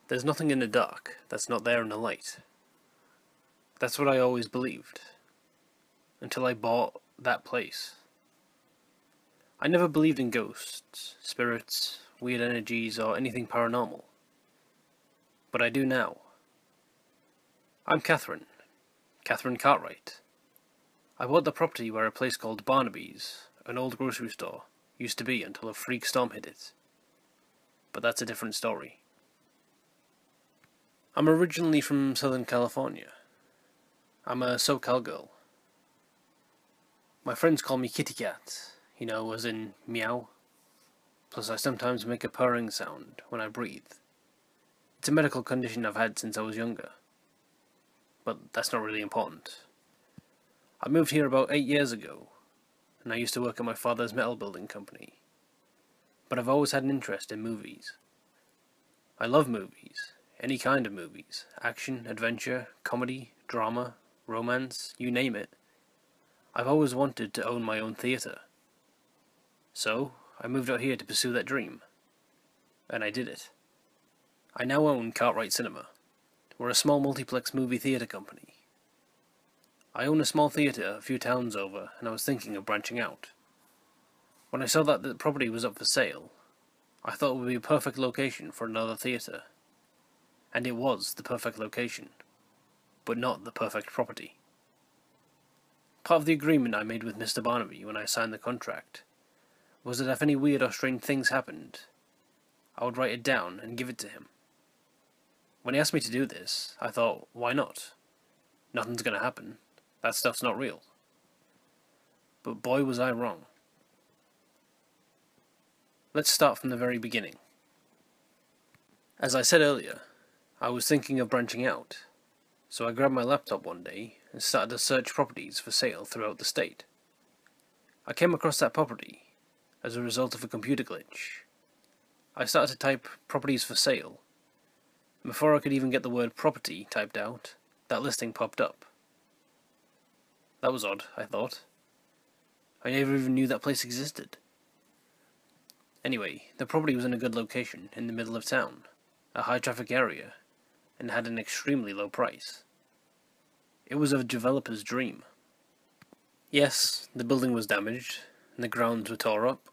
There's nothing in the dark that's not there in the light. That's what I always believed, until I bought that place. I never believed in ghosts, spirits, weird energies, or anything paranormal. But I do now. I'm Catherine Cartwright. I bought the property where a place called Barnaby's, an old grocery store, used to be until a freak storm hit it. But that's a different story. I'm originally from Southern California. I'm a SoCal girl. My friends call me Kitty Cat, as in meow. Plus I sometimes make a purring sound when I breathe. It's a medical condition I've had since I was younger. But that's not really important. I moved here about 8 years ago, and I used to work at my father's metal building company. But I've always had an interest in movies. I love movies, any kind of movies, action, adventure, comedy, drama, romance, you name it. I've always wanted to own my own theatre. So, I moved out here to pursue that dream. And I did it. I now own Cartwright Cinema. We're a small multiplex movie theatre company. I own a small theatre a few towns over, and I was thinking of branching out. When I saw that the property was up for sale, I thought it would be a perfect location for another theatre. And it was the perfect location, but not the perfect property. Part of the agreement I made with Mr. Barnaby when I signed the contract was that if any weird or strange things happened, I would write it down and give it to him. When he asked me to do this, I thought, why not? Nothing's gonna happen. That stuff's not real. But boy was I wrong. Let's start from the very beginning. As I said earlier, I was thinking of branching out, so I grabbed my laptop one day and started to search properties for sale throughout the state. I came across that property as a result of a computer glitch. I started to type properties for sale, and before I could even get the word property typed out, that listing popped up. That was odd, I thought. I never even knew that place existed. Anyway, the property was in a good location, in the middle of town, a high-traffic area, and had an extremely low price. It was a developer's dream. Yes, the building was damaged, and the grounds were tore up,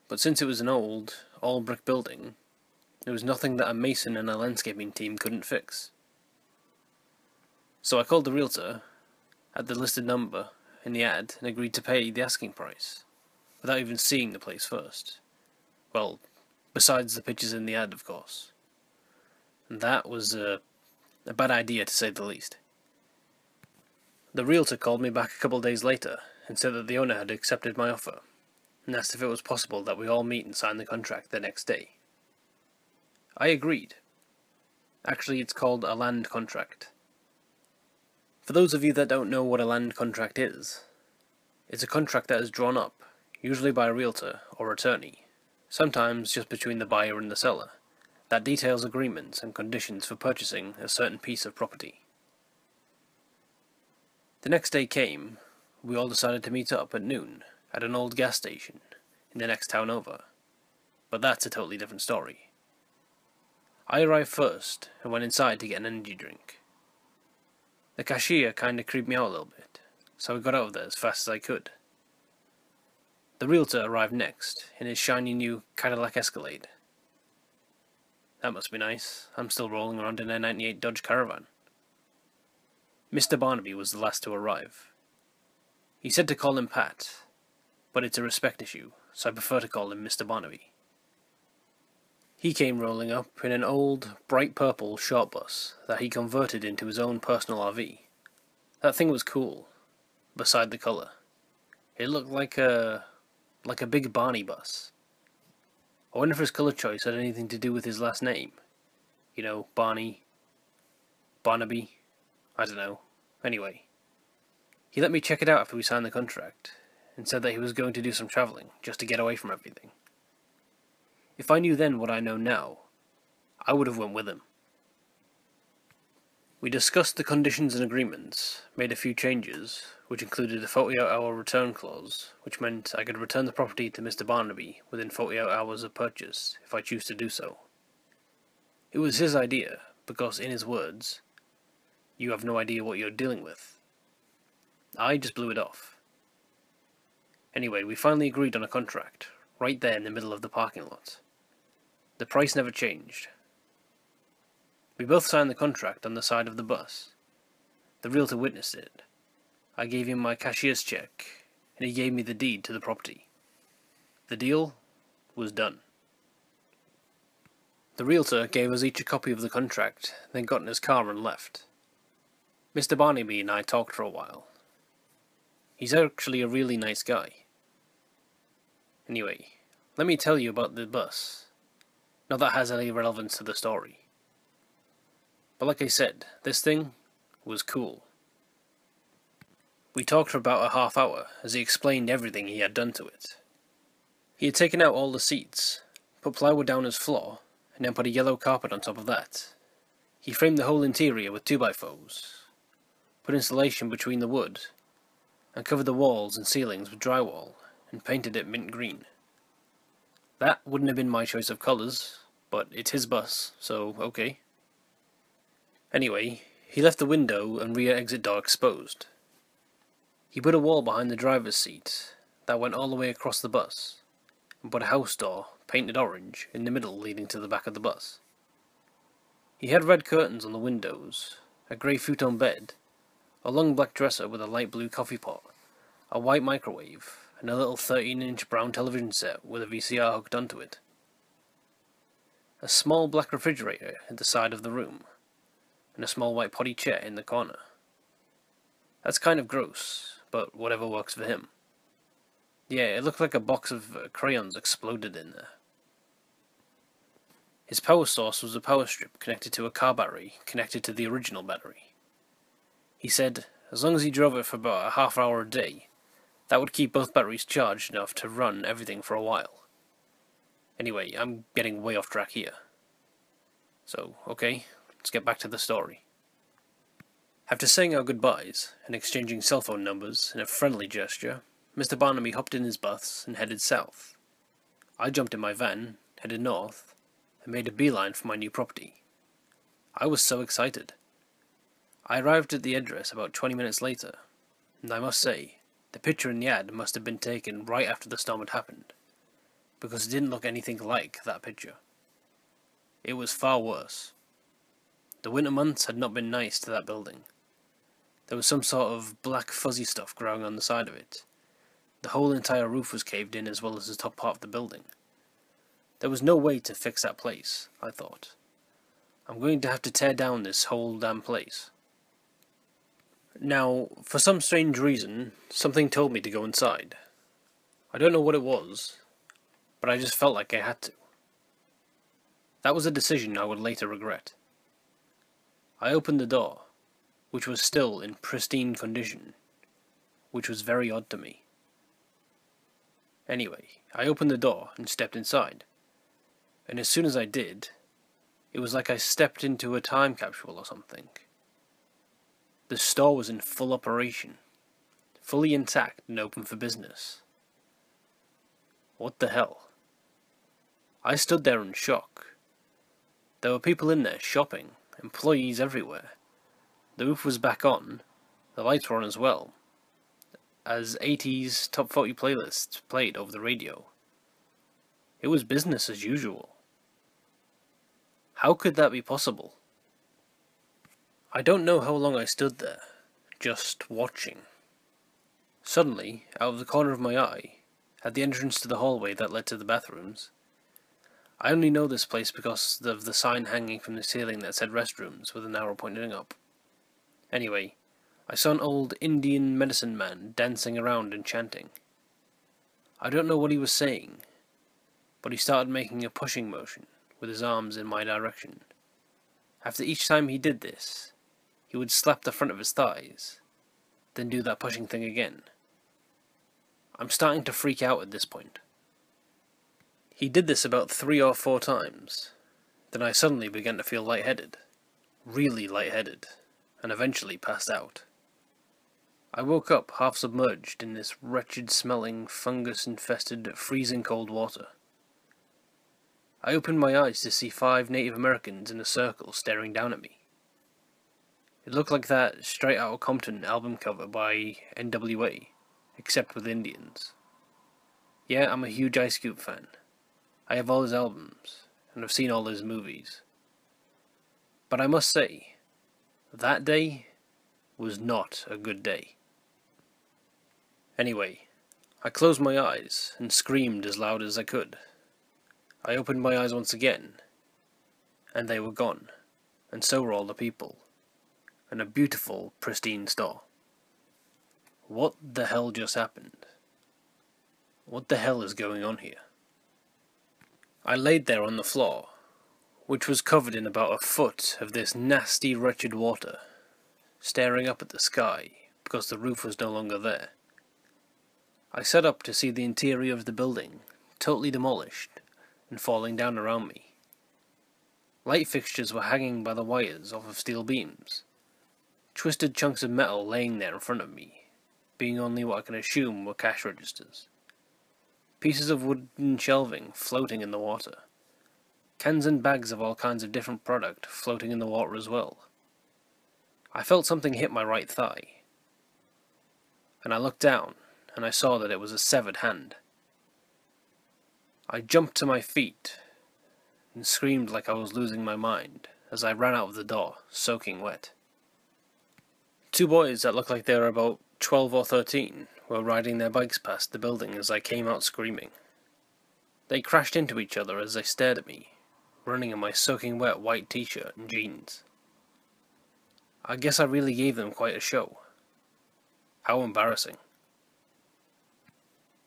but since it was an old, all-brick building, there was nothing that a mason and a landscaping team couldn't fix. So I called the realtor, at the listed number in the ad, and agreed to pay the asking price, without even seeing the place first. Well, besides the pictures in the ad, of course. And that was a bad idea, to say the least. The realtor called me back a couple days later, and said that the owner had accepted my offer, and asked if it was possible that we all meet and sign the contract the next day. I agreed. Actually, it's called a land contract. For those of you that don't know what a land contract is, it's a contract that is drawn up, usually by a realtor or attorney, sometimes just between the buyer and the seller, that details agreements and conditions for purchasing a certain piece of property. The next day came, we all decided to meet up at noon at an old gas station in the next town over, but that's a totally different story. I arrived first and went inside to get an energy drink. The cashier kinda creeped me out a little bit, so I got out of there as fast as I could. The realtor arrived next, in his shiny new Cadillac Escalade. That must be nice, I'm still rolling around in a '98 Dodge Caravan. Mr. Barnaby was the last to arrive. He said to call him Pat, but it's a respect issue, so I prefer to call him Mr. Barnaby. He came rolling up in an old, bright purple short bus that he converted into his own personal RV. That thing was cool, beside the colour. It looked like a big Barney bus. I wonder if his colour choice had anything to do with his last name. Barney, Barnaby, I don't know. Anyway, he let me check it out after we signed the contract, and said that he was going to do some travelling, just to get away from everything. If I knew then what I know now, I would have went with him. We discussed the conditions and agreements, made a few changes, which included a 48-hour return clause, which meant I could return the property to Mr. Barnaby within 48 hours of purchase, if I choose to do so. It was his idea, because in his words, "You have no idea what you're dealing with." I just blew it off. Anyway, we finally agreed on a contract, right there in the middle of the parking lot. The price never changed. We both signed the contract on the side of the bus. The realtor witnessed it. I gave him my cashier's check, and he gave me the deed to the property. The deal was done. The realtor gave us each a copy of the contract, then got in his car and left. Mr. Barnaby and I talked for a while. He's actually a really nice guy. Anyway, let me tell you about the bus. Not that has any relevance to the story. But like I said, this thing was cool. We talked for about a half hour as he explained everything he had done to it. He had taken out all the seats, put plywood down his floor, and then put a yellow carpet on top of that. He framed the whole interior with 2x4s, put insulation between the wood, and covered the walls and ceilings with drywall, and painted it mint green. That wouldn't have been my choice of colours, but it's his bus, so okay. Anyway, he left the window and rear exit door exposed. He put a wall behind the driver's seat that went all the way across the bus, and put a house door, painted orange, in the middle leading to the back of the bus. He had red curtains on the windows, a grey futon bed, a long black dresser with a light blue coffee pot, a white microwave, and a little 13-inch brown television set with a VCR hooked onto it. A small black refrigerator at the side of the room, and a small white potty chair in the corner. That's kind of gross, but whatever works for him. Yeah, it looked like a box of crayons exploded in there. His power source was a power strip connected to a car battery connected to the original battery. He said, as long as he drove it for about a half hour a day, that would keep both batteries charged enough to run everything for a while. Anyway, I'm getting way off track here. So, okay, let's get back to the story. After saying our goodbyes and exchanging cell phone numbers in a friendly gesture, Mr. Barnaby hopped in his bus and headed south. I jumped in my van, headed north, and made a beeline for my new property. I was so excited. I arrived at the address about 20 minutes later, and I must say, the picture in the ad must have been taken right after the storm had happened, because it didn't look anything like that picture. It was far worse. The winter months had not been nice to that building. There was some sort of black fuzzy stuff growing on the side of it. The whole entire roof was caved in as well as the top part of the building. There was no way to fix that place, I thought. I'm going to have to tear down this whole damn place. Now, for some strange reason, something told me to go inside. I don't know what it was, but I just felt like I had to. That was a decision I would later regret. I opened the door, which was still in pristine condition, which was very odd to me. Anyway, I opened the door and stepped inside, and as soon as I did, it was like I stepped into a time capsule or something. The store was in full operation, fully intact and open for business. What the hell? I stood there in shock. There were people in there shopping, employees everywhere. The roof was back on, the lights were on as well, as 80s Top 40 playlists played over the radio. It was business as usual. How could that be possible? I don't know how long I stood there, just watching. Suddenly, out of the corner of my eye, at the entrance to the hallway that led to the bathrooms, I only know this place because of the sign hanging from the ceiling that said restrooms with an arrow pointing up. Anyway, I saw an old Indian medicine man dancing around and chanting. I don't know what he was saying, but he started making a pushing motion with his arms in my direction. After each time he did this, he would slap the front of his thighs, then do that pushing thing again. I'm starting to freak out at this point. He did this about 3 or 4 times. Then I suddenly began to feel lightheaded. Really lightheaded. And eventually passed out. I woke up half submerged in this wretched smelling, fungus-infested, freezing cold water. I opened my eyes to see 5 Native Americans in a circle staring down at me. It looked like that Straight Outta Compton album cover by NWA, except with Indians. Yeah, I'm a huge Ice Cube fan. I have all his albums, and I've seen all his movies. But I must say, that day was not a good day. Anyway, I closed my eyes and screamed as loud as I could. I opened my eyes once again, and they were gone, and so were all the people, and a beautiful, pristine store. What the hell just happened? What the hell is going on here? I laid there on the floor, which was covered in about a foot of this nasty, wretched water, staring up at the sky because the roof was no longer there. I sat up to see the interior of the building, totally demolished and falling down around me. Light fixtures were hanging by the wires off of steel beams, twisted chunks of metal laying there in front of me, being only what I can assume were cash registers. Pieces of wooden shelving floating in the water. Cans and bags of all kinds of different product floating in the water as well. I felt something hit my right thigh, and I looked down, and I saw that it was a severed hand. I jumped to my feet and screamed like I was losing my mind as I ran out of the door, soaking wet. 2 boys that looked like they were about 12 or 13 were riding their bikes past the building as I came out screaming. They crashed into each other as they stared at me, running in my soaking wet white t-shirt and jeans. I guess I really gave them quite a show. How embarrassing.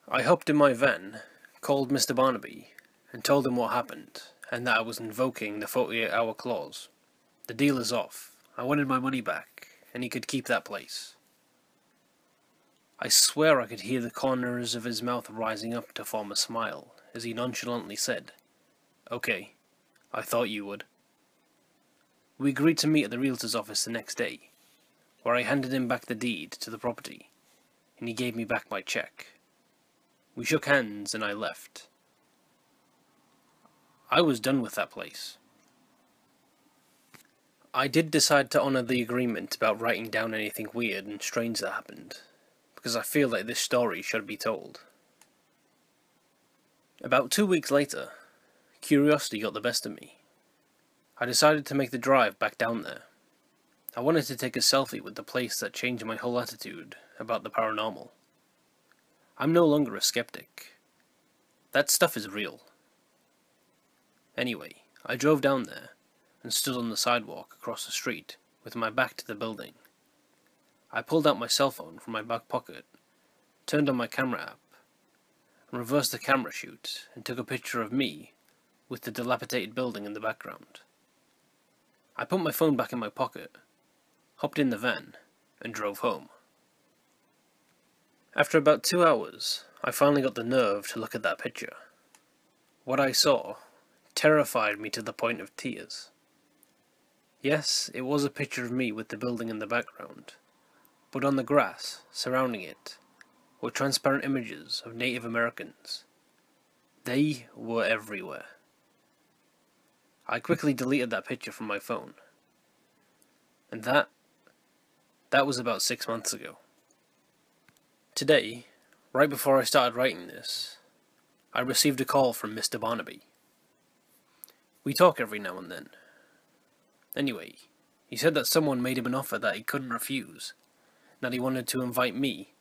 I hopped in my van, called Mr. Barnaby, and told him what happened, and that I was invoking the 48-hour clause. The deal is off. I wanted my money back, and he could keep that place. I swear I could hear the corners of his mouth rising up to form a smile, as he nonchalantly said, "Okay, I thought you would." We agreed to meet at the realtor's office the next day, where I handed him back the deed to the property, and he gave me back my check. We shook hands and I left. I was done with that place. I did decide to honour the agreement about writing down anything weird and strange that happened, because I feel like this story should be told. About 2 weeks later, curiosity got the best of me. I decided to make the drive back down there. I wanted to take a selfie with the place that changed my whole attitude about the paranormal. I'm no longer a skeptic. That stuff is real. Anyway, I drove down there and stood on the sidewalk across the street with my back to the building. I pulled out my cell phone from my back pocket, turned on my camera app, and reversed the camera shoot and took a picture of me with the dilapidated building in the background. I put my phone back in my pocket, hopped in the van, and drove home. After about 2 hours, I finally got the nerve to look at that picture. What I saw terrified me to the point of tears. Yes, it was a picture of me with the building in the background, but on the grass surrounding it were transparent images of Native Americans. They were everywhere. I quickly deleted that picture from my phone. And that was about 6 months ago. Today, right before I started writing this, I received a call from Mr. Barnaby. We talk every now and then. Anyway, he said that someone made him an offer that he couldn't refuse, that he wanted to invite me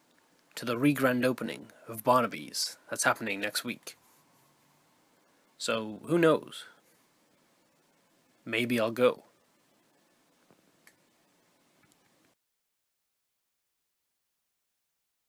to the re-grand opening of Barnaby's that's happening next week. So, who knows? Maybe I'll go.